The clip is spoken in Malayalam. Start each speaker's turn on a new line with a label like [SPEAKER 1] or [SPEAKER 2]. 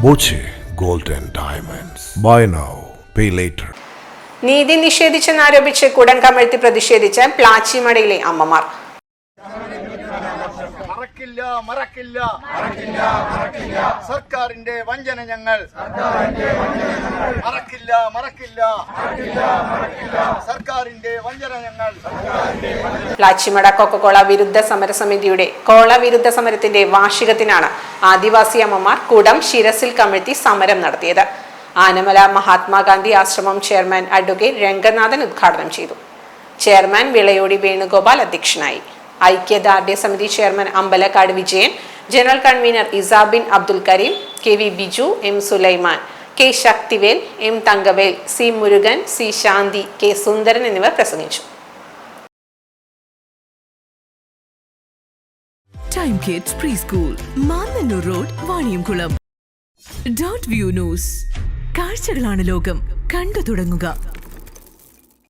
[SPEAKER 1] Boche gold and diamonds. Buy now, pay later.
[SPEAKER 2] നീതി നിഷേധിച്ചെന്നാരോപിച്ച് കുടം കമഴ്ത്തി പ്രതിഷേധിച്ച പ്ലാച്ചിമടയിലെ അമ്മമാർ.
[SPEAKER 3] സർക്കാരിന്റെ വഞ്ചന ഞങ്ങൾ മറക്കില്ല. സർക്കാരിന്റെ വഞ്ചന ഞങ്ങൾ.
[SPEAKER 2] പ്ലാച്ചിമട കൊക്കക്കോള വിരുദ്ധ സമരസമിതിയുടെ കോള വിരുദ്ധ സമരത്തിന്റെ വാർഷികത്തിനാണ് ആദിവാസി അമ്മമാർ കുടം ശിരസിൽ കമഴ്ത്തി സമരം നടത്തിയത്. ആനമല മഹാത്മാഗാന്ധി ആശ്രമം ചെയർമാൻ അഡ്വക്കേറ്റ് രംഗനാഥൻ ഉദ്ഘാടനം ചെയ്തു. ചെയർമാൻ വിളയോടി വേണുഗോപാൽ അധ്യക്ഷനായി. ഐക്യദാർഢ്യ സമിതി chairman Ambalakkad Vijayan, general convener Isabin Abdul Kareem, K V Biju, M Sulaiman, K Sakthivel, M Thankavel, C Murugan, C Shanthi, K Sundaran എന്നിവർ പ്രസംഗിച്ചു.
[SPEAKER 4] Time kids preschool, Mannanur road, Vaniyamkulam. Dot view news. കാഴ്ചകളാണ് ലോകം, കണ്ടു തുടങ്ങുക.